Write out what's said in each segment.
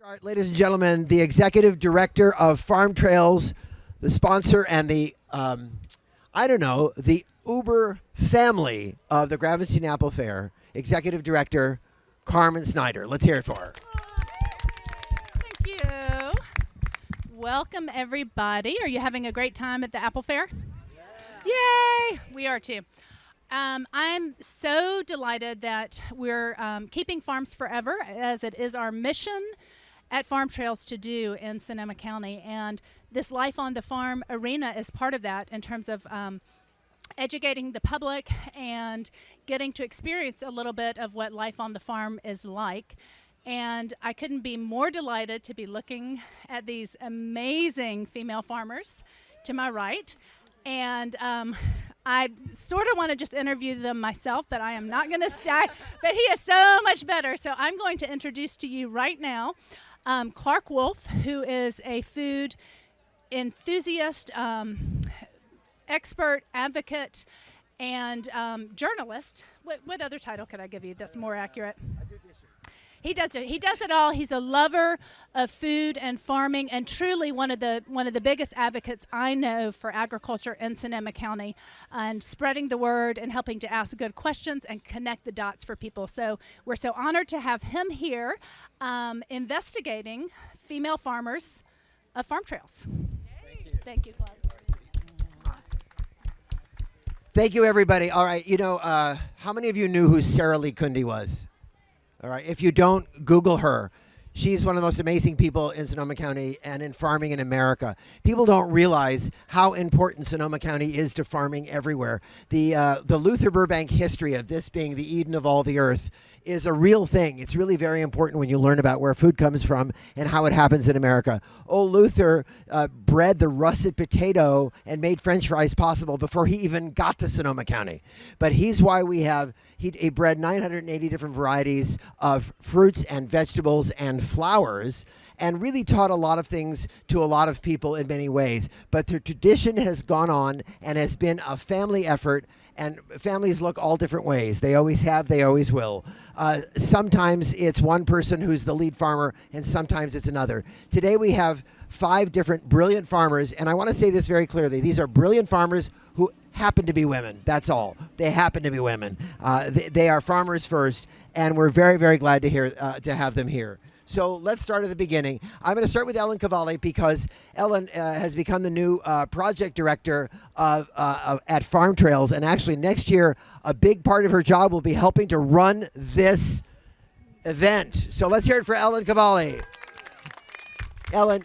Start, ladies and gentlemen, the executive director of Farm Trails, the sponsor and the, the Uber family of the Gravenstein Apple Fair, executive director Carmen Snyder. Let's hear it for her. Thank you. Welcome, everybody. Are you having a great time at the Apple Fair? Yeah. Yay! We are too. I'm so delighted that we're keeping farms forever, as it is our mission at Farm Trails to do in Sonoma County. And this Life on the Farm arena is part of that in terms of educating the public and getting to experience a little bit of what life on the farm is like. And I couldn't be more delighted to be looking at these amazing female farmers to my right. And I sort of want to just interview them myself, but I am not going to stay. But he is so much better. So I'm going to introduce to you right now Clark Wolf, who is a food enthusiast, expert, advocate, and journalist. What other title could I give you that's more accurate? I do dishes. He does it all. He's a lover of food and farming, and truly one of the biggest advocates I know for agriculture in Sonoma County, and spreading the word and helping to ask good questions and connect the dots for people. So we're so honored to have him here, investigating female farmers of Farm Trails. Thank you, Clark. Thank you, everybody. All right, how many of you knew who Sarah Lee Kunde was? All right, if you don't, Google her. She's one of the most amazing people in Sonoma County and in farming in America. People don't realize how important Sonoma County is to farming everywhere. The Luther Burbank history of this being the Eden of all the earth is a real thing. It's really very important when you learn about where food comes from and how it happens in America. Old Luther bred the russet potato and made French fries possible before he even got to Sonoma County. But he's why he bred 980 different varieties of fruits and vegetables and flowers, and really taught a lot of things to a lot of people in many ways. But the tradition has gone on and has been a family effort, and families look all different ways. They always have, they always will. Sometimes it's one person who's the lead farmer, and sometimes it's another. Today we have 5 different brilliant farmers, and I want to say this very clearly. These are brilliant farmers who happen to be women. That's all. They happen to be women. They are farmers first, and we're very, very glad to have them here. So let's start at the beginning. I'm going to start with Ellen Cavalli because Ellen has become the new project director at Farm Trails, and actually next year a big part of her job will be helping to run this event. So let's hear it for Ellen Cavalli. Ellen,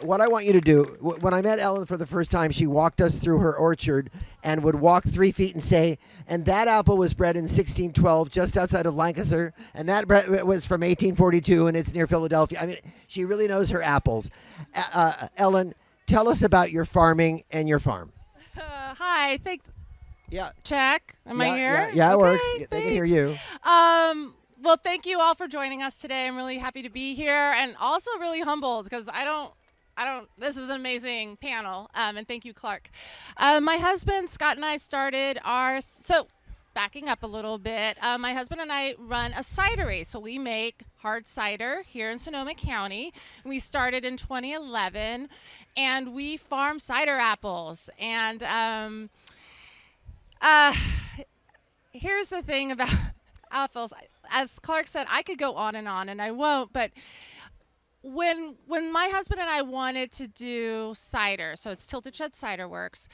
what I want you to do, when I met Ellen for the first time, she walked us through her orchard and would walk 3 feet and say, and that apple was bred in 1612 just outside of Lancaster, and that was from 1842, and it's near Philadelphia. I mean, she really knows her apples. Ellen, tell us about your farming and your farm. Hi, thanks. Yeah. Check. Am I here? Yeah, it okay, works. Thanks. They can hear you. Well, thank you all for joining us today. I'm really happy to be here, and also really humbled because this is an amazing panel, and thank you, Clark. My husband, Scott, and I started backing up a little bit, my husband and I run a cidery, so we make hard cider here in Sonoma County. We started in 2011, and we farm cider apples, and here's the thing about apples. As Clark said, I could go on, and I won't, but when my husband and I wanted to do cider, so it's Tilted Shed Ciderworks,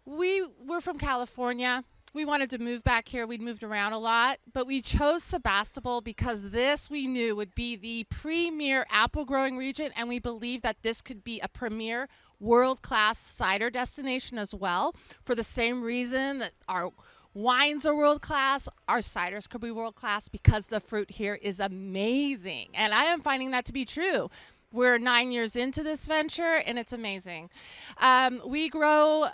we're from California. We wanted to move back here. We'd moved around a lot, but we chose Sebastopol because this we knew would be the premier apple growing region, and we believed that this could be a premier world-class cider destination as well, for the same reason that our wines are world-class, our ciders could be world-class because the fruit here is amazing. And I am finding that to be true. We're 9 years into this venture, and it's amazing. We grow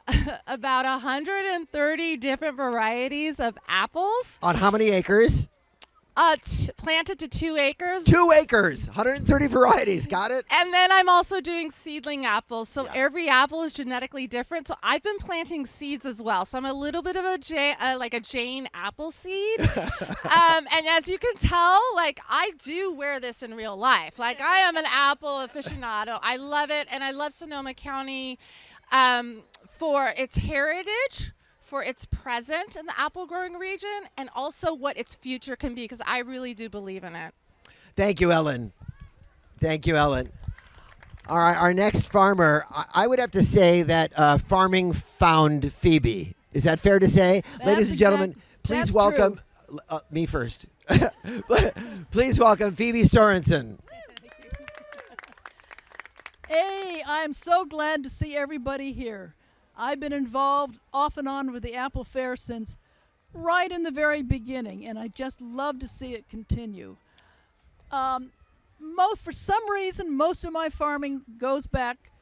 about 130 different varieties of apples. On how many acres? Planted to 2 acres. 2 acres, 130 varieties. Got it? And then I'm also doing seedling apples. So every apple is genetically different. So I've been planting seeds as well. So I'm a little bit of a Jane apple seed. And as you can tell, like I do wear this in real life. Like I am an apple aficionado. I love it. And I love Sonoma County for its heritage, for its present in the apple growing region, and also what its future can be, because I really do believe in it. Thank you, Ellen. Thank you, Ellen. All right, our next farmer, I would have to say that farming found Phebe. Is that fair to say? Ladies and gentlemen, please welcome me first. Please welcome Phebe Sorensen. Hey, I'm so glad to see everybody here. I've been involved off and on with the Apple Fair since right in the very beginning, and I just love to see it continue. For some reason, most of my farming goes back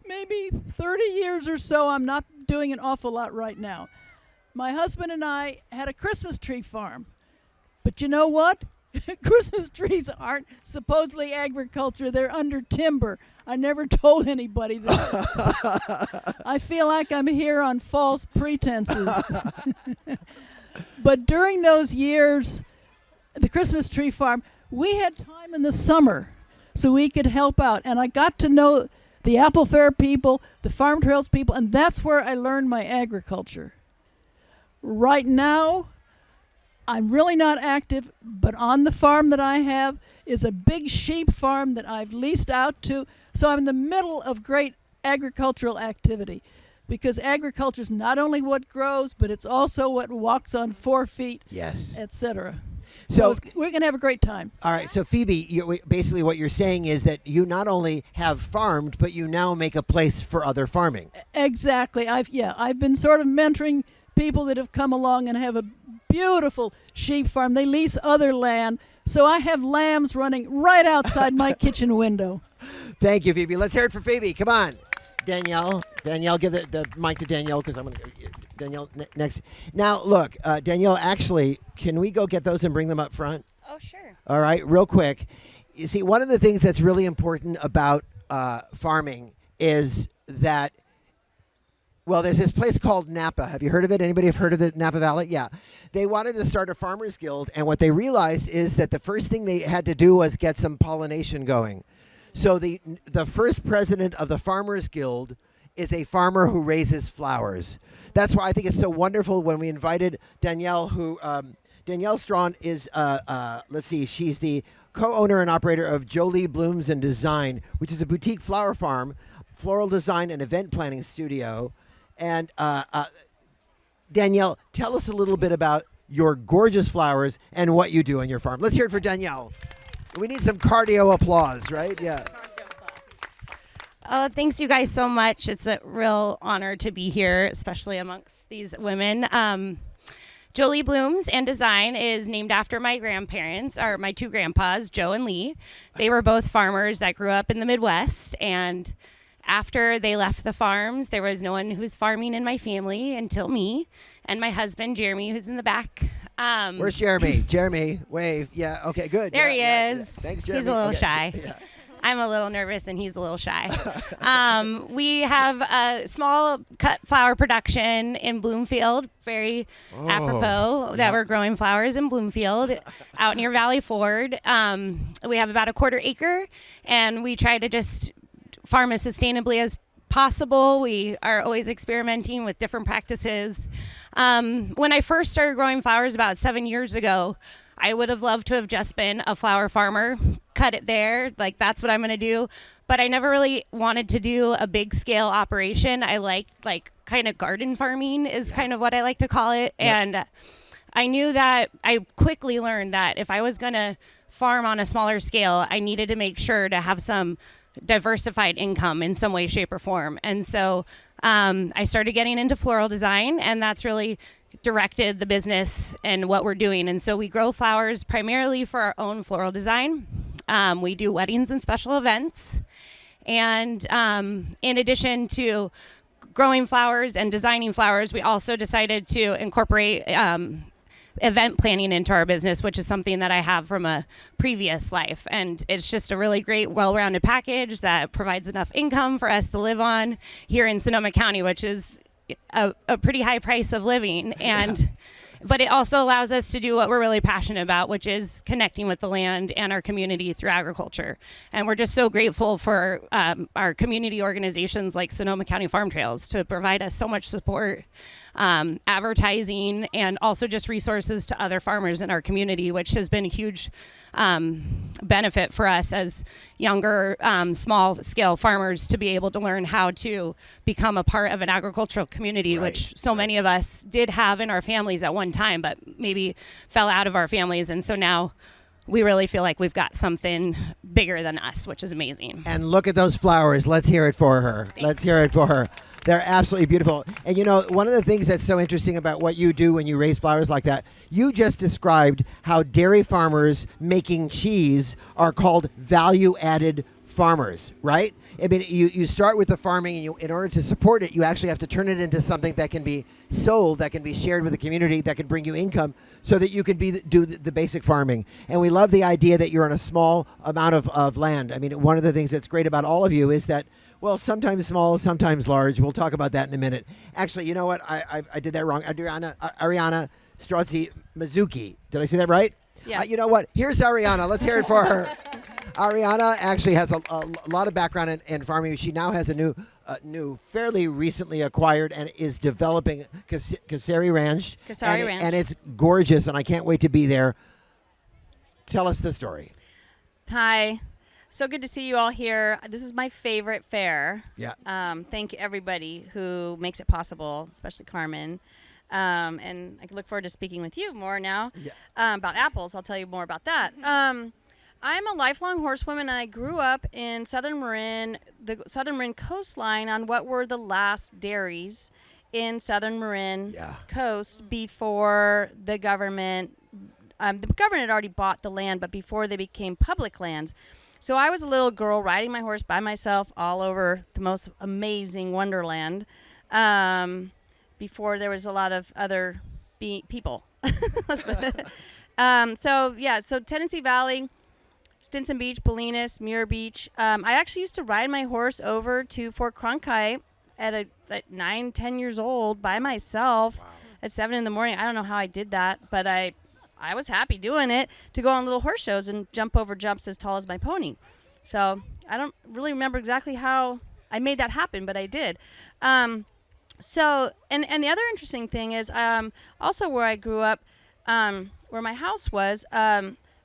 maybe 30 years or so. I'm not doing an awful lot right now. My husband and I had a Christmas tree farm. But you know what? Christmas trees aren't supposedly agriculture. They're under timber. I never told anybody that. I feel like I'm here on false pretenses. But during those years, the Christmas tree farm, we had time in the summer so we could help out. And I got to know the Apple Fair people, the Farm Trails people, and that's where I learned my agriculture. Right now, I'm really not active, but on the farm that I have is a big sheep farm that I've leased out to. So I'm in the middle of great agricultural activity, because agriculture is not only what grows, but it's also what walks on 4 feet, yes, etc. So we're going to have a great time. All right, so Phebe, basically what you're saying is that you not only have farmed, but you now make a place for other farming. Exactly. I've been sort of mentoring people that have come along and have a beautiful sheep farm. They lease other land, so I have lambs running right outside my kitchen window. Thank you, Phebe. Let's hear it for Phebe. Come on. Danielle, give the mic to Danielle, because I'm going to... Danielle, next. Now, look, Danielle, actually, can we go get those and bring them up front? Oh, sure. All right, real quick. You see, one of the things that's really important about farming is that, well, there's this place called Napa. Have you heard of it? Anybody have heard of the Napa Valley? Yeah. They wanted to start a farmers guild, and what they realized is that the first thing they had to do was get some pollination going. So the first president of the Farmers Guild is a farmer who raises flowers. That's why I think it's so wonderful when we invited Danielle, who Danielle Strawn is, she's the co-owner and operator of JoLee Blooms and Design, which is a boutique flower farm, floral design, and event planning studio. And Danielle, tell us a little bit about your gorgeous flowers and what you do on your farm. Let's hear it for Danielle. We need some cardio applause, right? Yeah. Oh, thanks you guys so much. It's a real honor to be here, especially amongst these women. JoLee Blooms and Design is named after my grandparents, or my 2 grandpas, Joe and Lee. They were both farmers that grew up in the Midwest, and after they left the farms, there was no one who was farming in my family until me and my husband, Jeremy, who's in the back. Where's Jeremy? Jeremy, wave. Yeah, okay, good. There he is. Yeah. Thanks, Jeremy. He's a little Okay. shy. Yeah. I'm a little nervous and he's a little shy. We have a small cut flower production in Bloomfield, very apropos that we're growing flowers in Bloomfield out near Valley Ford. We have about a 1/4 acre, and we try to just farm as sustainably as possible. We are always experimenting with different practices. When I first started growing flowers about 7 years ago, I would have loved to have just been a flower farmer, cut it there, like that's what I'm going to do. But I never really wanted to do a big scale operation. I liked like kind of garden farming is kind of what I like to call it. Yeah. And I knew that I quickly learned that if I was going to farm on a smaller scale, I needed to make sure to have some diversified income in some way, shape, or form. And so I started getting into floral design, and that's really directed the business and what we're doing. And so we grow flowers primarily for our own floral design. We do weddings and special events. And in addition to growing flowers and designing flowers, we also decided to incorporate event planning into our business, which is something that I have from a previous life. And it's just a really great, well-rounded package that provides enough income for us to live on here in Sonoma County, which is a pretty high price of living. And but it also allows us to do what we're really passionate about, which is connecting with the land and our community through agriculture. And we're just so grateful for our community organizations like Sonoma County Farm Trails to provide us so much support, advertising, and also just resources to other farmers in our community, which has been a huge benefit for us as younger, small-scale farmers to be able to learn how to become a part of an agricultural community, which so many of us did have in our families at one time, but maybe fell out of our families. And so now we really feel like we've got something bigger than us, which is amazing. And look at those flowers. Let's hear it for her. Thanks. Let's hear it for her. They're absolutely beautiful. And you know, one of the things that's so interesting about what you do when you raise flowers like that, you just described how dairy farmers making cheese are called value-added farmers, right? I mean, you start with the farming, and in order to support it, you actually have to turn it into something that can be sold, that can be shared with the community, that can bring you income, so that you can do the basic farming. And we love the idea that you're on a small amount of land. I mean, one of the things that's great about all of you is that, well, sometimes small, sometimes large. We'll talk about that in a minute. Actually, you know what? I did that wrong. Ariana Strozzi Mazzuchi. Did I say that right? Yeah. You know what? Here's Ariana. Let's hear it for her. Ariana actually has a lot of background in farming. She now has a new, fairly recently acquired, and is developing Casari Ranch. Casari Ranch. And it's gorgeous, and I can't wait to be there. Tell us the story. Hi. So good to see you all here. This is my favorite fair. Yeah. Thank everybody who makes it possible, especially Carmen. And I look forward to speaking with you more now about apples. I'll tell you more about that. I'm a lifelong horsewoman, and I grew up in Southern Marin, the Southern Marin coastline, on what were the last dairies in Southern Marin coast before the government. The government had already bought the land, but before they became public lands. So I was a little girl riding my horse by myself all over the most amazing wonderland before there was a lot of other people. So Tennessee Valley, Stinson Beach, Bolinas, Muir Beach. I actually used to ride my horse over to Fort Cronkite at 9, 10 years old by myself at 7 in the morning. I don't know how I did that, but I was happy doing it, to go on little horse shows and jump over jumps as tall as my pony. So I don't really remember exactly how I made that happen, but I did. So the other interesting thing is also where I grew up, where my house was,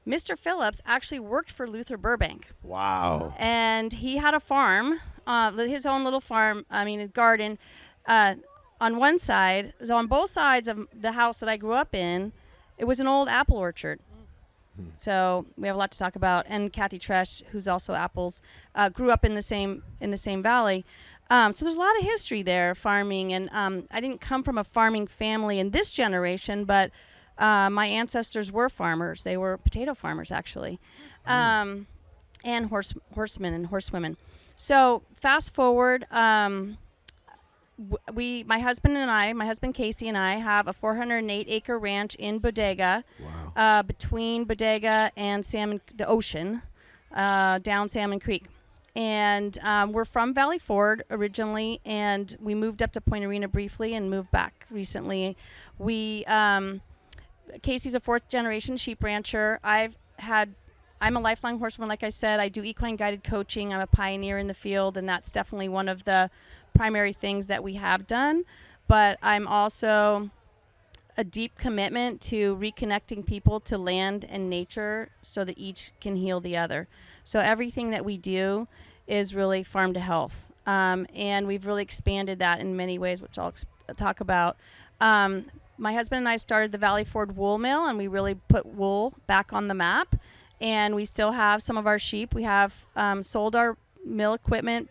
Mr. Phillips actually worked for Luther Burbank. Wow. And he had a farm, his own little farm, a garden, on one side. So on both sides of the house that I grew up in, it was an old apple orchard. So we have a lot to talk about. And Kathy Tresh, who's also apples, grew up in the same valley. So there's a lot of history there, farming. And I didn't come from a farming family in this generation, but my ancestors were farmers. They were potato farmers, actually, and horsemen and horsewomen. So fast forward, my husband Casey and I have a 408-acre ranch in Bodega, between Bodega and the ocean, down Salmon Creek. And we're from Valley Ford originally, and we moved up to Point Arena briefly and moved back recently. Casey's a fourth-generation sheep rancher. I'm a lifelong horsewoman, like I said. I do equine guided coaching. I'm a pioneer in the field, and that's definitely one of the primary things that we have done. But I'm also a deep commitment to reconnecting people to land and nature so that each can heal the other. So everything that we do is really farm to health. And we've really expanded that in many ways, which I'll talk about. My husband and I started the Valley Ford Wool Mill, and we really put wool back on the map. And we still have some of our sheep. We have sold our mill equipment,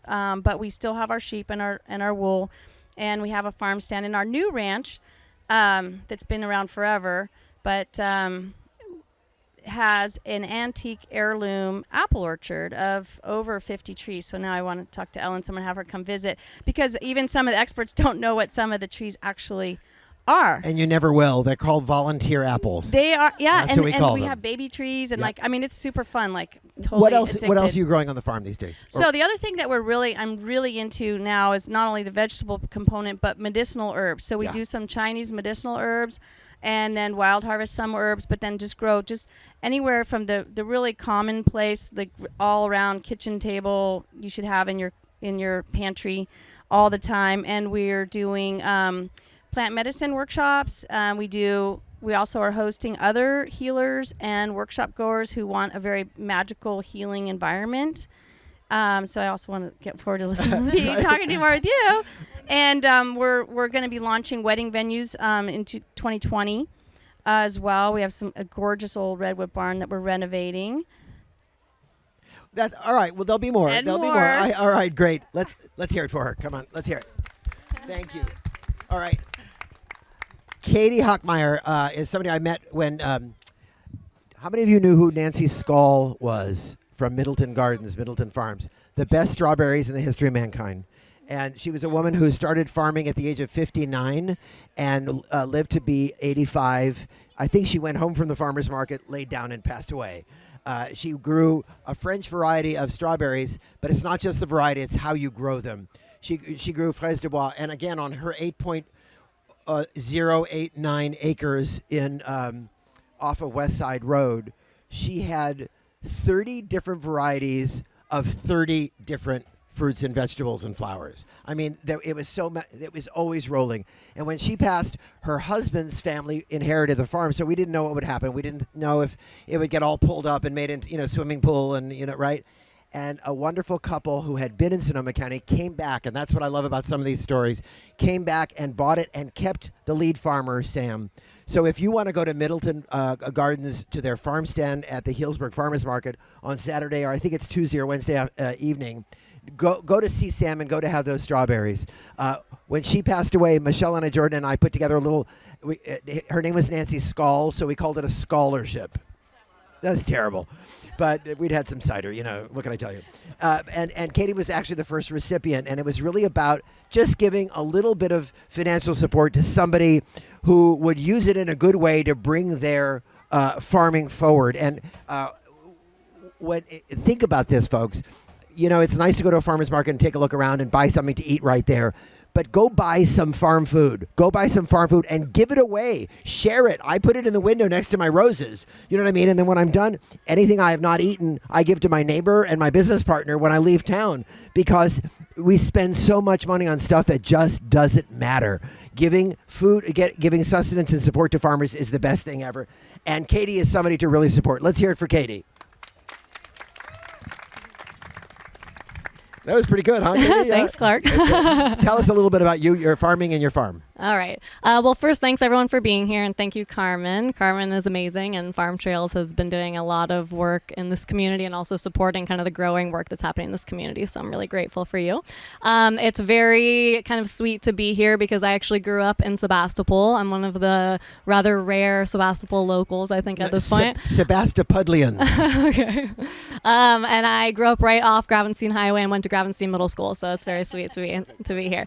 but we still have our sheep and our wool. And we have a farm stand in our new ranch that's been around forever, but has an antique heirloom apple orchard of over 50 trees. So now I want to talk to Ellen. So I'm going to have her come visit, because even some of the experts don't know what some of the trees actually are. And you never will. They're called volunteer apples. They are, yeah, That's and, what we and call we them. have baby trees, and Yeah. like, I mean, it's super fun. Like, totally What else? addicted. What else are you growing on the farm these days? So the other thing that I'm really into now is not only the vegetable component, but medicinal herbs. So we Yeah. do some Chinese medicinal herbs, and then wild harvest some herbs, but then just grow just anywhere from the really commonplace, like all around kitchen table you should have in your pantry all the time. And we're doing plant medicine workshops. We also are hosting other healers and workshop goers who want a very magical healing environment. So I also want to get forward to talking to you more with you. And we're going to be launching wedding venues into 2020 as well. We have a gorgeous old redwood barn that we're renovating. That's all right. Well, there'll be more. And There'll be more. more. All right, great. Let's hear it for her. Come on, let's hear it. Thank you. All right. Katie Hachmeyer is somebody I met when. How many of you knew who Nancy Skull was from Middleton Gardens, Middleton Farms? The best strawberries in the history of mankind. And she was a woman who started farming at the age of 59 and lived to be 85. I think she went home from the farmer's market, laid down, and passed away. She grew a French variety of strawberries, but it's not just the variety, it's how you grow them. She grew Fraise de Bois, and again, on her 8.089 acres in off of West Side Road, she had 30 different varieties of 30 different fruits and vegetables and flowers. I mean, it was it was always rolling. And when she passed, her husband's family inherited the farm, so we didn't know what would happen. We didn't know if it would get all pulled up and made into swimming pool and right. And a wonderful couple who had been in Sonoma County came back, and that's what I love about some of these stories. Came back and bought it and kept the lead farmer, Sam. So if you want to go to Middleton Gardens to their farm stand at the Healdsburg Farmers Market on Saturday, or I think it's Tuesday or Wednesday evening. Go to see Sam and go to have those strawberries. When she passed away, Michelle and Jordan and I put together a little. Her name was Nancy Skull, so we called it a scholarship. That's terrible, but we'd had some cider. What can I tell you? And Katie was actually the first recipient, and it was really about just giving a little bit of financial support to somebody who would use it in a good way to bring their farming forward. And think about this, folks. It's nice to go to a farmer's market and take a look around and buy something to eat right there. But go buy some farm food. Go buy some farm food and give it away. Share it. I put it in the window next to my roses. You know what I mean? And then when I'm done, anything I have not eaten, I give to my neighbor and my business partner when I leave town, because we spend so much money on stuff that just doesn't matter. Giving sustenance and support to farmers is the best thing ever. And Katie is somebody to really support. Let's hear it for Katie. That was pretty good, huh? Thanks, Clark. Tell us a little bit about you, your farming, and your farm. All right. Well, first, thanks everyone for being here, and thank you, Carmen. Carmen is amazing, and Farm Trails has been doing a lot of work in this community and also supporting kind of the growing work that's happening in this community, so I'm really grateful for you. It's very kind of sweet to be here because I actually grew up in Sebastopol. I'm one of the rather rare Sebastopol locals, I think, at this point. Sebastopodlians. Okay. And I grew up right off Gravenstein Highway and went to Gravenstein Middle School, so it's very sweet to be here.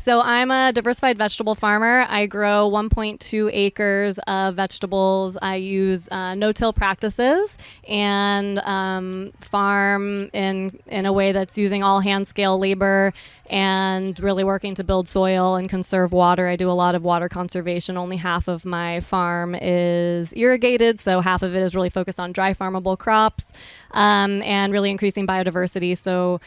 So I'm a diversified vegetable farmer. I grow 1.2 acres of vegetables. I use no-till practices and farm in a way that's using all hand-scale labor and really working to build soil and conserve water. I do a lot of water conservation. Only half of my farm is irrigated, so half of it is really focused on dry farmable crops and really increasing biodiversity. So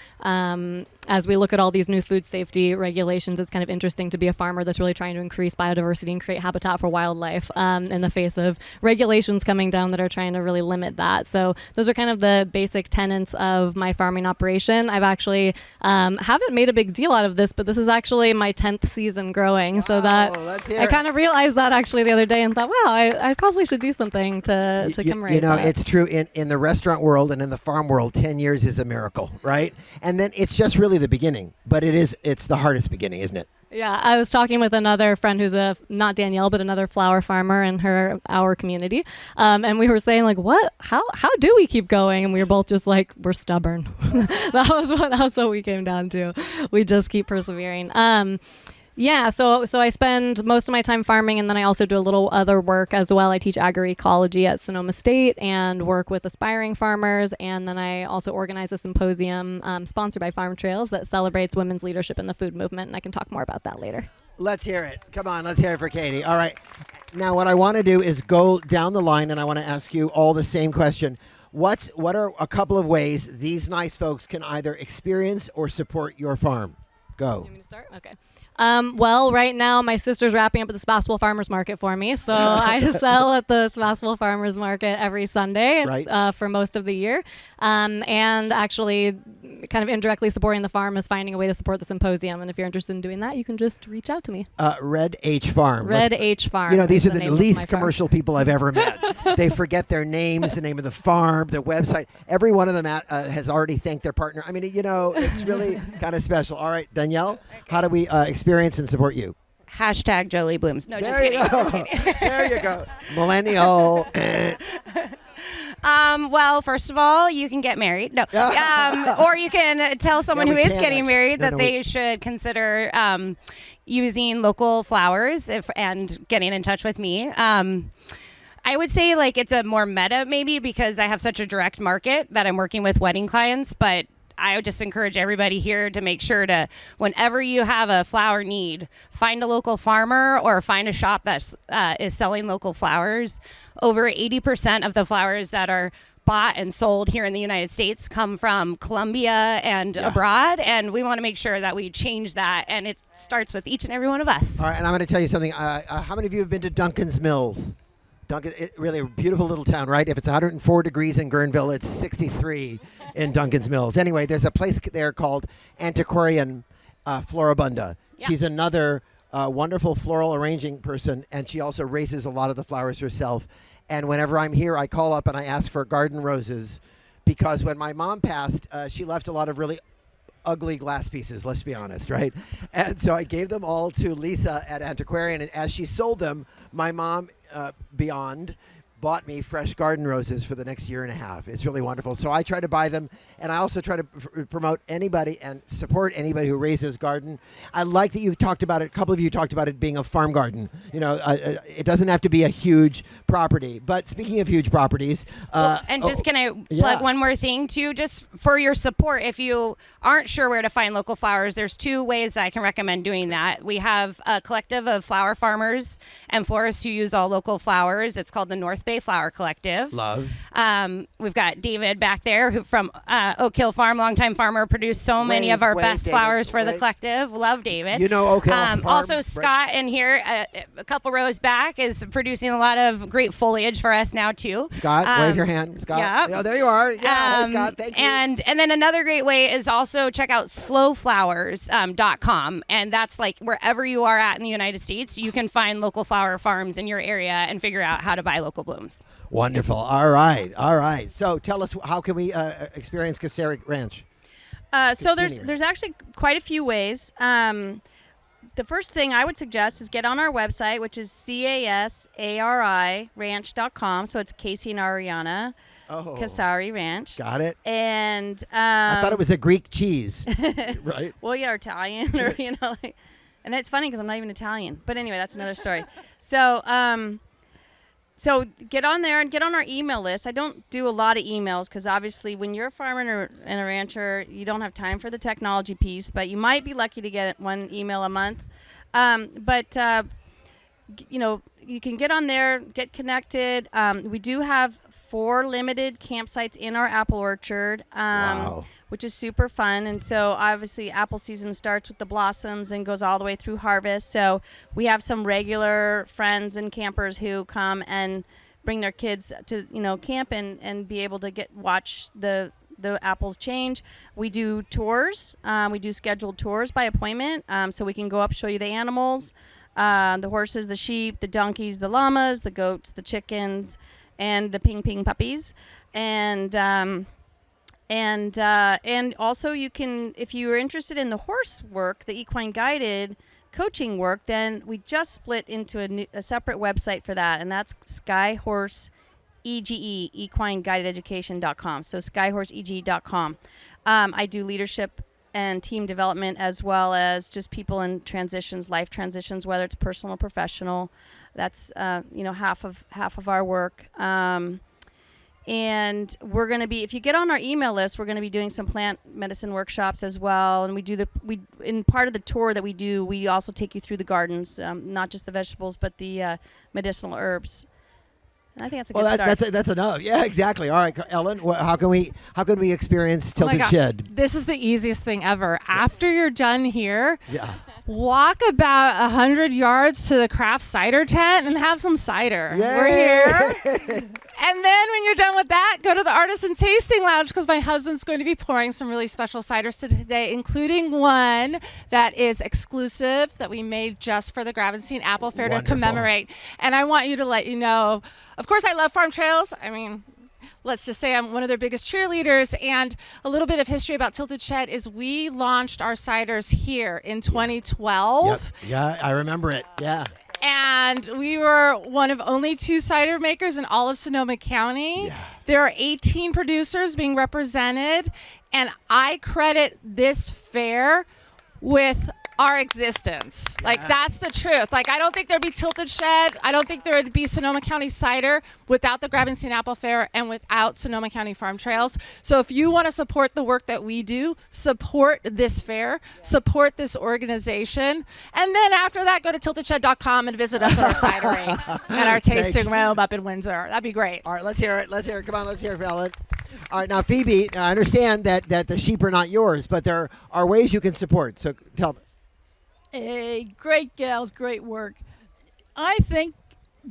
as we look at all these new food safety regulations, it's kind of interesting to be a farmer that's really trying to increase biodiversity and create habitat for wildlife in the face of regulations coming down that are trying to really limit that. So those are kind of the basic tenets of my farming operation. I've actually haven't made a big deal out of this, but this is actually my 10th season growing. Wow, so that I kind of realized that actually the other day and thought, wow, I probably should do something to commemorate that. It's true in the restaurant world and in the farm world, 10 years is a miracle, right? And then it's just really the beginning, but it's the hardest beginning, isn't it? Yeah, I was talking with another friend who's not Danielle, but another flower farmer in our community. And we were saying like, how do we keep going? And we were both just like, we're stubborn. That's what we came down to. We just keep persevering. Yeah, so I spend most of my time farming, and then I also do a little other work as well. I teach agroecology at Sonoma State and work with aspiring farmers, and then I also organize a symposium sponsored by Farm Trails that celebrates women's leadership in the food movement, and I can talk more about that later. Let's hear it. Come on, let's hear it for Caiti. All right. Now, what I want to do is go down the line, and I want to ask you all the same question. What are a couple of ways these nice folks can either experience or support your farm? Go. You want me to start? Okay. Well, right now my sister's wrapping up at the Sebastopol Farmers Market for me, so I sell at the Sebastopol Farmers Market every Sunday for most of the year. And actually, kind of indirectly supporting the farm is finding a way to support the symposium. And if you're interested in doing that, you can just reach out to me. Red H Farm. Red H Farm. You know, these are the name of least my farm. commercial people I've ever met. They forget their names, the name of the farm, the website. Every one of them has already thanked their partner. I mean, you know, it's really kind of special. All right, Danielle, how do we experience and support you? Hashtag JoLee Blooms. No, just There kidding. you go. There you go. Millennial. Well, first of all, you can get married. No. Or you can tell someone Yeah, who we is can, getting actually. married No, that no, they should consider using local flowers and getting in touch with me. I would say like it's a more meta maybe because I have such a direct market that I'm working with wedding clients, but I would just encourage everybody here to make sure to, whenever you have a flower need, find a local farmer or find a shop that is selling local flowers. Over 80% of the flowers that are bought and sold here in the United States come from Colombia and abroad, and we want to make sure that we change that, and it starts with each and every one of us. All right, and I'm going to tell you something. How many of you have been to Duncan's Mills? Really a beautiful little town, right? If it's 104 degrees in Guerneville, it's 63 in Duncan's Mills. Anyway, there's a place there called Antiquarian Floribunda. Yeah. She's another wonderful floral arranging person, and she also raises a lot of the flowers herself. And whenever I'm here, I call up and I ask for garden roses because when my mom passed, she left a lot of really ugly glass pieces, let's be honest, right? And so I gave them all to Lisa at Antiquarian, and as she sold them, my mom, beyond, bought me fresh garden roses for the next year and a half. It's really wonderful. So I try to buy them, and I also try to promote anybody and support anybody who raises garden. I like that you talked about it, a couple of you talked about it being a farm garden. You know, it doesn't have to be a huge property. But speaking of huge properties. Can I plug one more thing too, just for your support? If you aren't sure where to find local flowers, there's two ways that I can recommend doing that. We have a collective of flower farmers and florists who use all local flowers. It's called the North Bay Flower Collective. Love. We've got David back there who from Oak Hill Farm, longtime farmer, produced so many of our best David, flowers for the collective. Love David. You know Oak Hill Farm. Also right? Scott in here, a couple rows back, is producing a lot of great foliage for us now too. Scott, wave your hand. Scott. Yeah. Oh, there you are. Yeah, hey, Scott. Thank you. And then another great way is also check out slowflowers.com. And that's like wherever you are at in the United States, you can find local flower farms in your area and figure out how to buy local blooms. Wonderful. All right. So tell us, how can we experience Casari Ranch? So Senior. there's actually quite a few ways. The first thing I would suggest is get on our website, which is CASARI ranch.com. So it's Casey and Ariana Casari Ranch. Got it. And I thought it was a Greek cheese, right? well, yeah, or Italian, or like, and it's funny because I'm not even Italian. But anyway, that's another story. So get on there and get on our email list. I don't do a lot of emails because obviously when you're a farmer and a rancher, you don't have time for the technology piece, but you might be lucky to get one email a month. You can get on there, get connected. We do have 4 limited campsites in our apple orchard. Wow. Which is super fun. And so obviously apple season starts with the blossoms and goes all the way through harvest. So we have some regular friends and campers who come and bring their kids to, camp and be able to watch the apples change. We do tours. We do scheduled tours by appointment. So we can go up, show you the animals, the horses, the sheep, the donkeys, the llamas, the goats, the chickens, and the ping puppies. And also you can, if you are interested in the horse work, the equine guided coaching work, then we just split into a separate website for that, and that's Skyhorse EGE, equineguidededucation.com. So skyhorseege.com. I do leadership and team development, as well as just people in transitions, life transitions, whether it's personal or professional. That's half of our work. And we're going to be, if you get on our email list, we're going to be doing some plant medicine workshops as well. And in part of the tour that we do, we also take you through the gardens, not just the vegetables, but the medicinal herbs. And I think that's a good start. That's enough. Yeah, exactly. All right, Ellen, how can we experience Tilted Shed? This is the easiest thing ever. After you're done here, Yeah. walk about 100 yards to the craft cider tent and have some cider. Yay! We're here. And then when you're done with that, go to the Artisan Tasting Lounge, because my husband's going to be pouring some really special ciders today, including one that is exclusive that we made just for the Gravenstein Apple Fair to commemorate. And I want you to let you know, of course, I love Farm Trails. I mean, let's just say I'm one of their biggest cheerleaders. And a little bit of history about Tilted Shed is we launched our ciders here in 2012. Yep. Yeah, I remember it. Yeah. And we were one of only 2 cider makers in all of Sonoma County. Yeah. There are 18 producers being represented, and I credit this fair with our existence. Like, that's the truth. Like, I don't think there'd be Tilted Shed. I don't think there would be Sonoma County Cider without the Gravenstein Apple Fair and without Sonoma County Farm Trails. So if you want to support the work that we do, support this fair, support this organization, and then after that, go to tiltedshed.com and visit us at our cidery and our tasting room up in Windsor. That'd be great. All right, let's hear it. Come on, let's hear it for Ellen. All right, now, Phebe, I understand that the sheep are not yours, but there are ways you can support. So tell me. Hey, great gals, great work. I think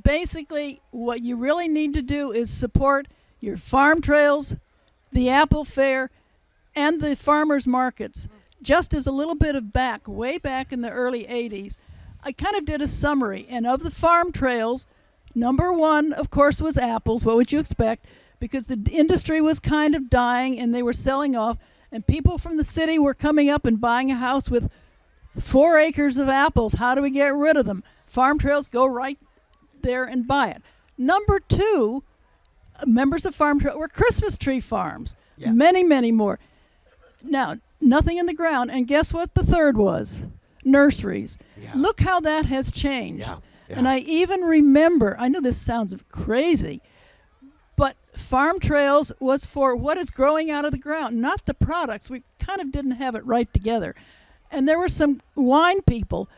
basically what you really need to do is support your farm trails, the Apple Fair, and the farmers markets. Just as a little bit of way back in the early 80s, I kind of did a summary. And of the farm trails, number 1, of course, was apples. What would you expect? Because the industry was kind of dying and they were selling off. And people from the city were coming up and buying a house with 4 acres of apples. How do we get rid of them? Farm Trails, go right there and buy it. Number 2, members of Farm Trail were Christmas tree farms. Yeah. Many, many more. Now, nothing in the ground. And guess what the 3rd was? Nurseries. Yeah. Look how that has changed. Yeah. Yeah. And I even remember, I know this sounds crazy, but Farm Trails was for what is growing out of the ground, not the products. We kind of didn't have it right together. And there were some wine people.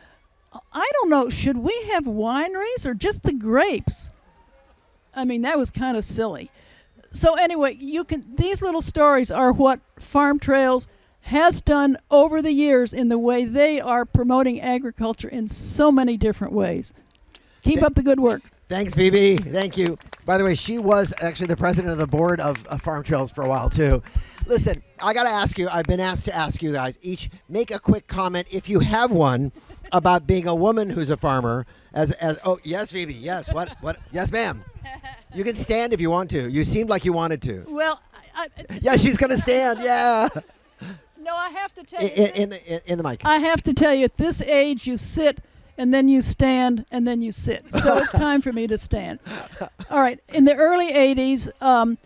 I don't know, should we have wineries or just the grapes? I mean, that was kind of silly. So anyway, these little stories are what Farm Trails has done over the years in the way they are promoting agriculture in so many different ways. Keep up the good work. Thanks, Phebe. Thank you. By the way, she was actually the president of the board of Farm Trails for a while, too. Listen, I got to ask you, I've been asked to ask you guys, each make a quick comment, if you have one, about being a woman who's a farmer. Oh, yes, Phebe, yes, what, yes, ma'am. You can stand if you want to. You seemed like you wanted to. Well, yeah, she's going to stand, yeah. No, I have to tell you. In the mic. I have to tell you, at this age, you sit, and then you stand, and then you sit. So it's time for me to stand. All right, in the early 80s,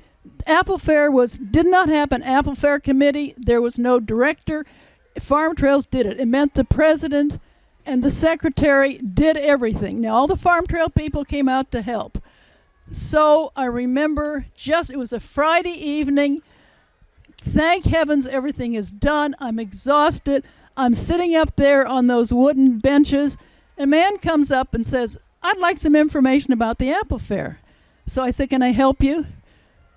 Apple Fair did not happen. Apple Fair Committee, there was no director. Farm Trails did it. It meant the president and the secretary did everything. Now, all the Farm Trail people came out to help. So I remember it was a Friday evening. Thank heavens everything is done. I'm exhausted. I'm sitting up there on those wooden benches. A man comes up and says, I'd like some information about the Apple Fair. So I said, can I help you?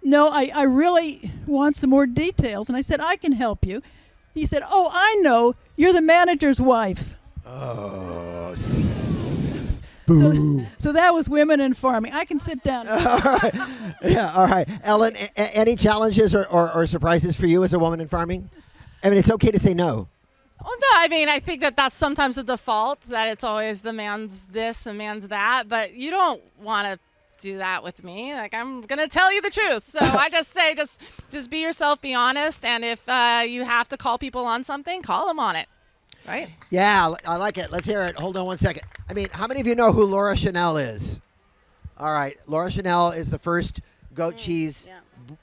No, I really want some more details. And I said, I can help you. He said, oh, I know. You're the manager's wife. Oh, so that was women in farming. I can sit down. All right. Yeah, all right. Ellen, any challenges or surprises for you as a woman in farming? I mean, it's okay to say no. Well, no, I mean, I think that's sometimes the default, that it's always the man's this and man's that. But you don't want to do that with me. Like, I'm going to tell you the truth. So I just say, just be yourself, be honest. And if you have to call people on something, call them on it. Right? Yeah, I like it. Let's hear it. Hold on one second. I mean, how many of you know who Laura Chanel is? All right. Laura Chanel is the first goat cheese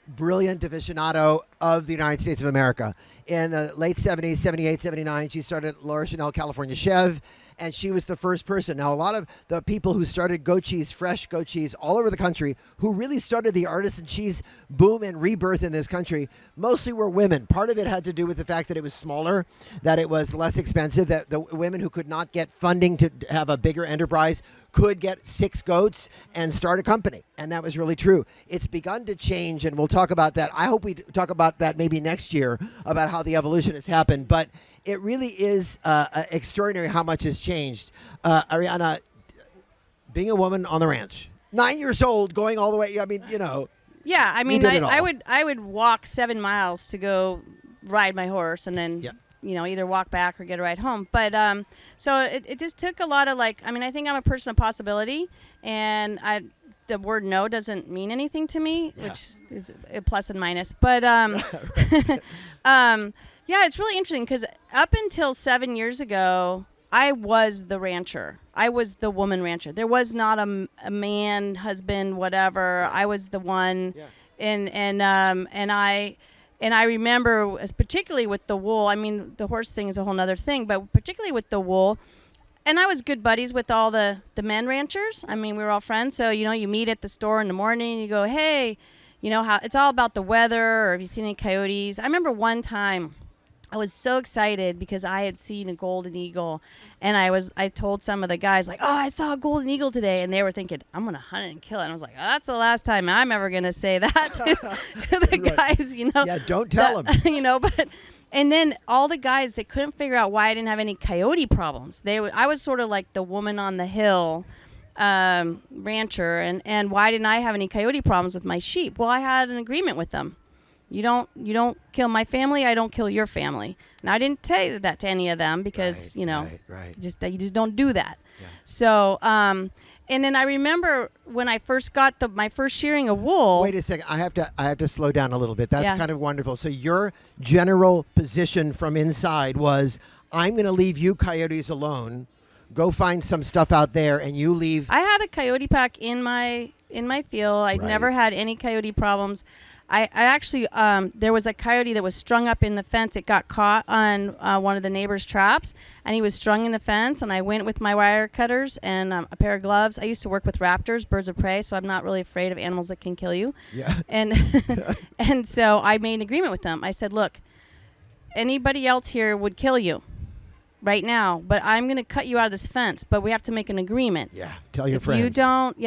brilliant aficionado of the United States of America. In the late 70s, 78, 79, she started Laura Chanel California Chev, and she was the first person. Now, a lot of the people who started goat cheese, fresh goat cheese, all over the country, who really started the artisan cheese boom and rebirth in this country, mostly were women. Part of it had to do with the fact that it was smaller, that it was less expensive, that the women who could not get funding to have a bigger enterprise could get 6 goats and start a company. And that was really true. It's begun to change, and we'll talk about that. I hope we talk about that maybe next year, about how the evolution has happened. But it really is extraordinary how much has changed. Ariana, being a woman on the ranch, 9 years old, going all the way, I mean, you know. Yeah, I mean, did it I all. would walk 7 miles to go ride my horse, and then Yep. either walk back or get a ride home. But so it just took a lot of I think I'm a person of possibility, and the word no doesn't mean anything to me, which is a plus and minus. But yeah, it's really interesting because up until 7 years ago, I was the rancher. I was the woman rancher. There was not a man, husband, whatever. I was the one, and I remember, particularly with the wool. I mean, the horse thing is a whole nother thing, but particularly with the wool. And I was good buddies with all the men ranchers. I mean, we were all friends. So, you meet at the store in the morning and you go, hey, how it's all about the weather, or have you seen any coyotes? I remember one time I was so excited because I had seen a golden eagle, and I told some of the guys, like, oh, I saw a golden eagle today, and they were thinking, I'm going to hunt it and kill it. And I was like, oh, that's the last time I'm ever going to say that to the guys, Yeah, don't tell them. But and then all the guys, they couldn't figure out why I didn't have any coyote problems. I was sort of like the woman on the hill rancher, and why didn't I have any coyote problems with my sheep? Well, I had an agreement with them. You don't kill my family, I don't kill your family. And I didn't say that to any of them because, Right. you just don't do that. Yeah. So, and then I remember when I first got my first shearing of wool. Wait a second. I have to slow down a little bit. That's Yeah. kind of wonderful. So your general position from inside was, I'm going to leave you coyotes alone. Go find some stuff out there, and you leave. I had a coyote pack in my field. I'd Right. never had any coyote problems. I actually, there was a coyote that was strung up in the fence. It got caught on one of the neighbor's traps, and he was strung in the fence, and I went with my wire cutters and a pair of gloves. I used to work with raptors, birds of prey, so I'm not really afraid of animals that can kill you. Yeah. And and so I made an agreement with them. I said, look, anybody else here would kill you right now, but I'm going to cut you out of this fence, but we have to make an agreement. Yeah. Tell your If friends. you don't,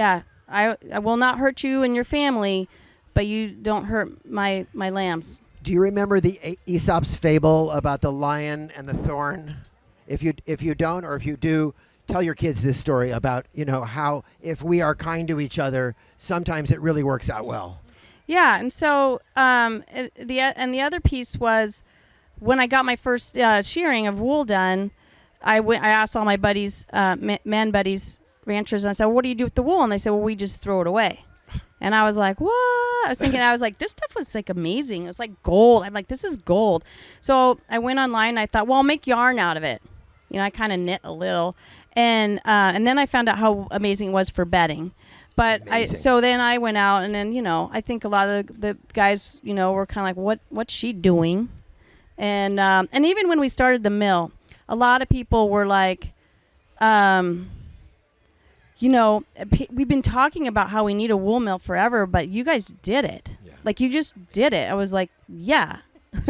I will not hurt you and your family, but you don't hurt my lambs. Do you remember the Aesop's fable about the lion and the thorn? If you don't, or if you do, tell your kids this story about how if we are kind to each other, sometimes it really works out well. Yeah, and so the other piece was when I got my first shearing of wool done. I asked all my buddies, men buddies, ranchers, and I said, well, "What do you do with the wool?" And they said, "Well, we just throw it away." And I was like, what? I was like, this stuff was like amazing. It was like gold. I'm like, this is gold. So I went online and I thought, well, I'll make yarn out of it. I kind of knit a little. And then I found out how amazing it was for bedding. But so then I went out and then, I think a lot of the guys, were kind of like, what's she doing? And even when we started the mill, a lot of people were like, we've been talking about how we need a wool mill forever, but you guys did it. Yeah. Like, you just did it. I was like, yeah.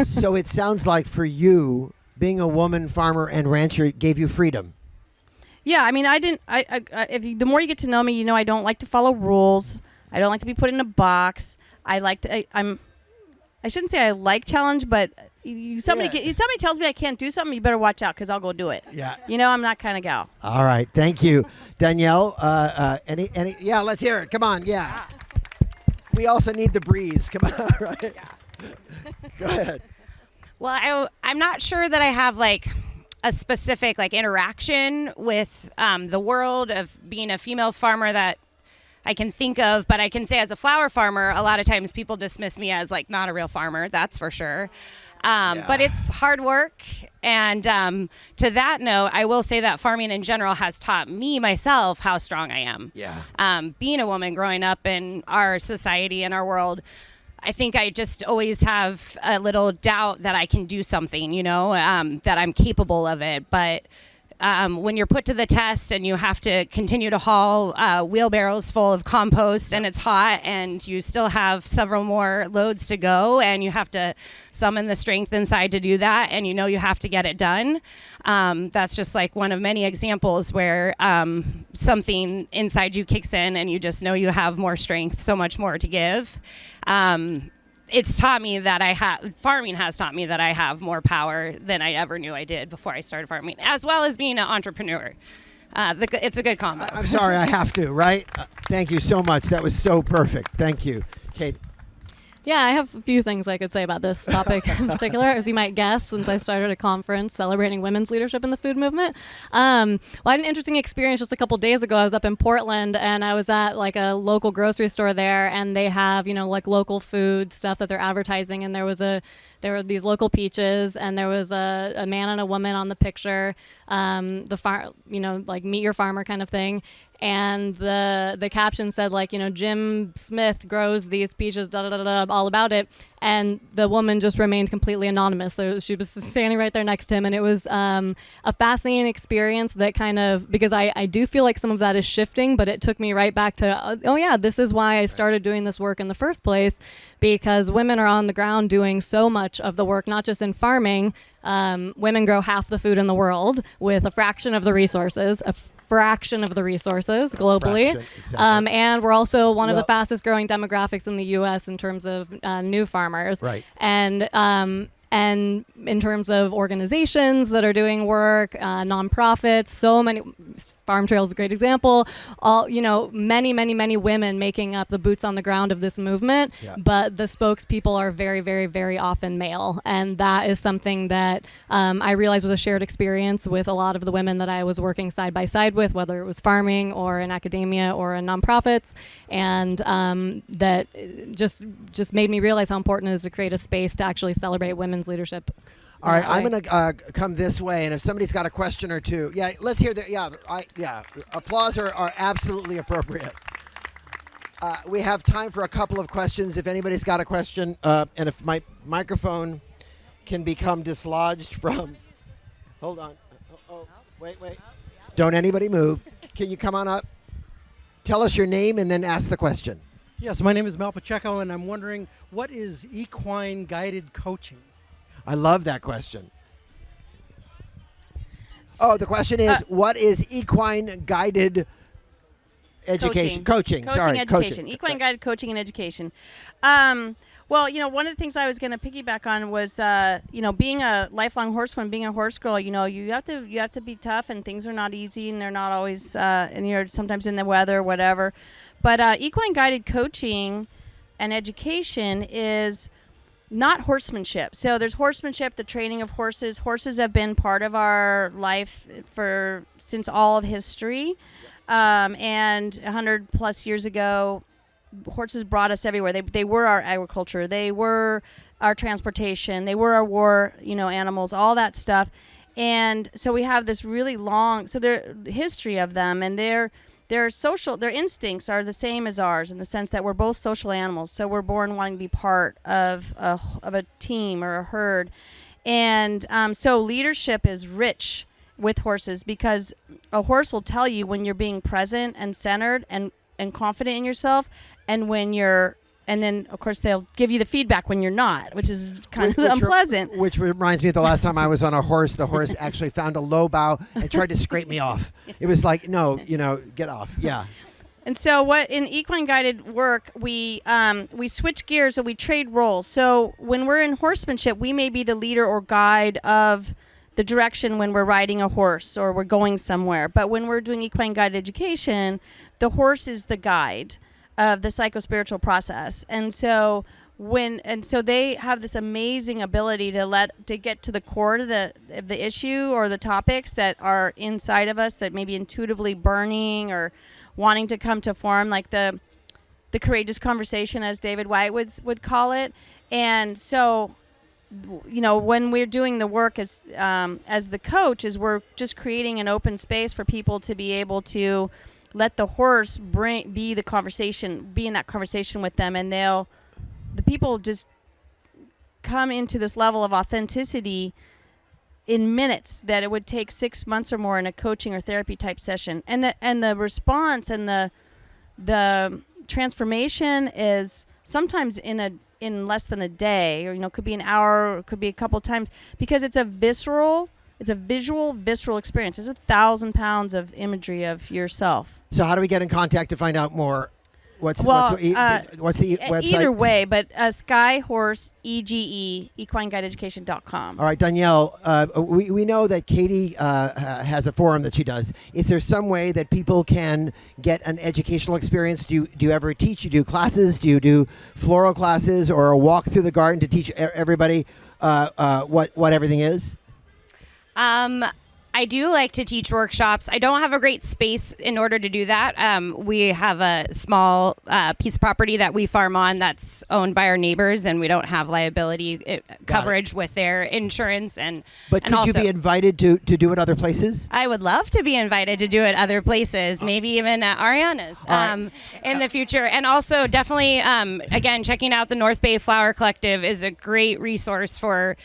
So it sounds like for you, being a woman farmer and rancher gave you freedom. Yeah, I mean, the more you get to know me, I don't like to follow rules. I don't like to be put in a box. I shouldn't say I like challenge, but if somebody tells me I can't do something, you better watch out because I'll go do it. Yeah. I'm that kind of gal. All right. Thank you. Danielle, yeah, let's hear it. Come on. Yeah. We also need the breeze. Come on. Right? Yeah. Go ahead. Well, I'm not sure that I have like a specific like interaction with the world of being a female farmer that I can think of, but I can say as a flower farmer, a lot of times people dismiss me as like not a real farmer. That's for sure. But it's hard work. And to that note, I will say that farming in general has taught me myself how strong I am. Yeah. Being a woman growing up in our society and our world, I think I just always have a little doubt that I can do something, that I'm capable of it. But when you're put to the test and you have to continue to haul wheelbarrows full of compost and it's hot and you still have several more loads to go and you have to summon the strength inside to do that and you have to get it done, that's just like one of many examples where something inside you kicks in and you just know you have more strength, so much more to give. It's taught me that farming has taught me that I have more power than I ever knew I did before I started farming, as well as being an entrepreneur. It's a good combo. I'm sorry, I have to, right? Thank you so much. That was so perfect. Thank you. Kate. Yeah, I have a few things I could say about this topic in particular, as you might guess, since I started a conference celebrating women's leadership in the food movement. Well, I had an interesting experience just a couple days ago. I was up in Portland, and I was at like a local grocery store there, and they have, like local food stuff that they're advertising, and there were these local peaches, and there was a man and a woman on the picture, like meet your farmer kind of thing. And the caption said, like, Jim Smith grows these peaches, all about it. And the woman just remained completely anonymous. She was standing right there next to him. And it was a fascinating experience that kind of, because I do feel like some of that is shifting, but it took me right back to, this is why I started doing this work in the first place, because women are on the ground doing so much of the work, not just in farming. Women grow half the food in the world with a fraction of the resources, globally. Exactly. And we're also one of the fastest growing demographics in the U.S. in terms of new farmers. Right. And in terms of organizations that are doing work, nonprofits, so many, Farm Trail is a great example, many women making up the boots on the ground of this movement, but the spokespeople are very, very, very often male. And that is something that I realized was a shared experience with a lot of the women that I was working side by side with, whether it was farming or in academia or in nonprofits. And that just made me realize how important it is to create a space to actually celebrate women's leadership. All right, I'm going to come this way, and if somebody's got a question or two, let's hear that. Applause are absolutely appropriate. We have time for a couple of questions. If anybody's got a question, and if my microphone can become dislodged from, hold on. Wait. Don't anybody move. Can you come on up? Tell us your name and then ask the question. Yes, my name is Mel Pacheco, and I'm wondering, what is equine guided coaching? I love that question. Oh, the question is, what is equine guided education? Coaching. Education. Equine guided coaching and education. Well, one of the things I was going to piggyback on was, being a lifelong horsewoman, being a horse girl, you have to be tough, and things are not easy, and they're not always, and you're sometimes in the weather or whatever. But equine guided coaching and education is not horsemanship. So there's horsemanship, the training of horses. Horses have been part of our life since all of history. And 100 plus years ago, horses brought us everywhere. They were our agriculture. They were our transportation. They were our war, animals, all that stuff. And so we have this really long, the history of them, and their instincts are the same as ours in the sense that we're both social animals. So we're born wanting to be part of a team or a herd. And so leadership is rich with horses, because a horse will tell you when you're being present and centered and confident in yourself, and then of course they'll give you the feedback when you're not, which is kind of unpleasant. Which reminds me of the last time I was on a horse. The horse actually found a low bough and tried to scrape me off. It was like, no, get off. Yeah. And so what in equine guided work, we switch gears and we trade roles. So when we're in horsemanship, we may be the leader or guide of the direction when we're riding a horse or we're going somewhere. But when we're doing equine guided education, the horse is the guide of the psychospiritual process. And so they have this amazing ability to get to the core of the issue or the topics that are inside of us that may be intuitively burning or wanting to come to form, like the courageous conversation, as David White would call it. And so, when we're doing the work as the coach, is we're just creating an open space for people to be able to let the horse be in that conversation with them, and the people just come into this level of authenticity in minutes that it would take 6 months or more in a coaching or therapy type session. And the response and the transformation is sometimes in less than a day, or could be an hour, or could be a couple of times, because it's a visual visceral experience. It's 1,000 pounds of imagery of yourself. So how do we get in contact to find out more? What's the website? Either way, but Skyhorse EGE equineguideeducation.com. All right, Danielle, we know that Caiti has a forum that she does. Is there some way that people can get an educational experience? Do you ever teach? You do classes? Do you do floral classes or a walk through the garden to teach everybody what everything is? I do like to teach workshops. I don't have a great space in order to do that. We have a small piece of property that we farm on that's owned by our neighbors, and we don't have liability coverage with their insurance. But could you be invited to do it other places? I would love to be invited to do it other places, maybe even at Ariana's in the future. And also definitely, again, checking out the North Bay Flower Collective is a great resource for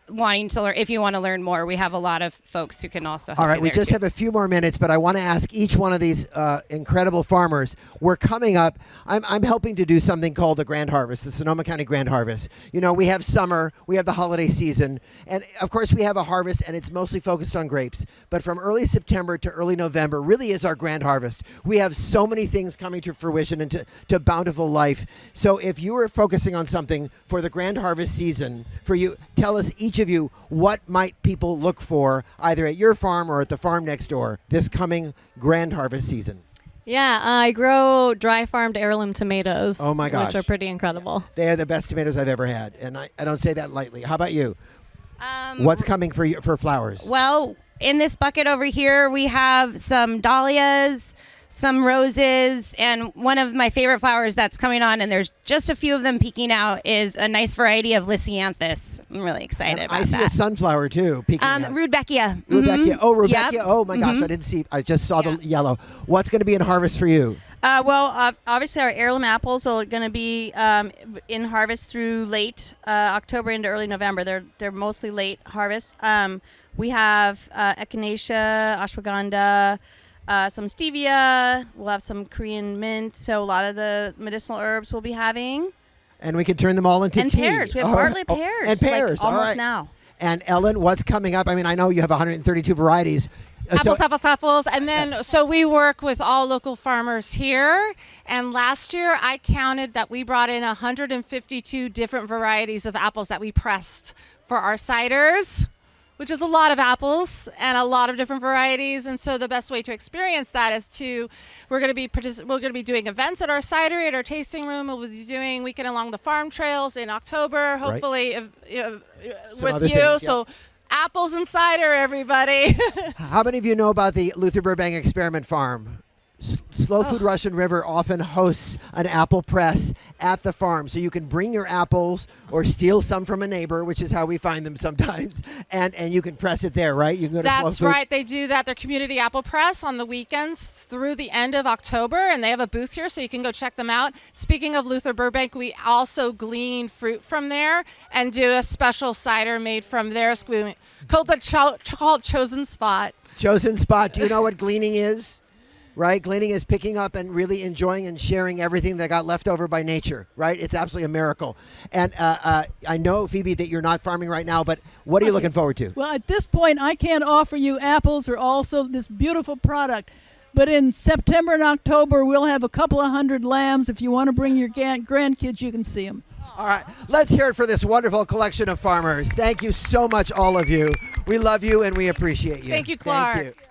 wanting to learn. If you want to learn more, we have a lot of folks who can also help. All right, we just too. have a few more minutes, but I want to ask each one of these incredible farmers. We're coming up. I'm helping to do something called the Grand Harvest, the Sonoma County Grand Harvest. We have summer, we have the holiday season, and of course we have a harvest, and it's mostly focused on grapes. But from early September to early November really is our Grand Harvest. We have so many things coming to fruition and to bountiful life. So if you are focusing on something for the Grand Harvest season, for you, tell us each of you, what might people look for either at your farm or at the farm next door this coming Grand Harvest season? Yeah, I grow dry farmed heirloom tomatoes. Oh my gosh. Which are pretty incredible. They are the best tomatoes I've ever had, and I don't say that lightly. How about you? What's coming for you for flowers? Well, in this bucket over here, we have some dahlias, some roses, and one of my favorite flowers that's coming on, and there's just a few of them peeking out, is a nice variety of Lysianthus. I'm really excited about that. I see a sunful too peeking out. Rudbeckia. Rudbeckia. Oh, Rudbeckia. Yep. Oh my gosh, I didn't see. I just saw the yellow. What's going to be in harvest for you? Obviously our heirloom apples are going to be in harvest through late October into early November. They're mostly late harvest. We have echinacea, ashwagandha, some stevia. We'll have some Korean mint. So a lot of the medicinal herbs we'll be having. And we can turn them all into and tea. Pears. We have bartlett pears. And pears. Like almost all right. now. And Ellen, what's coming up? I mean, I know you have 132 varieties. Apples. And then, so we work with all local farmers here. And last year, I counted that we brought in 152 different varieties of apples that we pressed for our ciders, which is a lot of apples and a lot of different varieties. And so the best way to experience that is we're going to be doing events at our cidery, at our tasting room. We'll be doing Weekend Along the Farm Trails in October, hopefully with you. Things, So apples and cider, everybody. How many of you know about the Luther Burbank Experiment Farm? Slow Food Russian River often hosts an apple press at the farm, so you can bring your apples or steal some from a neighbor, which is how we find them sometimes, and you can press it there, right? You can go to That's Slow Food. right. They do that. Their community apple press on the weekends through the end of October, and they have a booth here, so you can go check them out. Speaking of Luther Burbank, we also glean fruit from there and do a special cider made from there called Chosen Spot. Chosen Spot. Do you know what gleaning is? Right? Gleaning is picking up and really enjoying and sharing everything that got left over by nature, right? It's absolutely a miracle. And I know, Phebe, that you're not farming right now, but what are you looking forward to? Well, at this point, I can't offer you apples or also this beautiful product. But in September and October, we'll have a couple of hundred lambs. If you want to bring your grandkids, you can see them. All right. Let's hear it for this wonderful collection of farmers. Thank you so much, all of you. We love you and we appreciate you. Thank you, Clark. Thank you.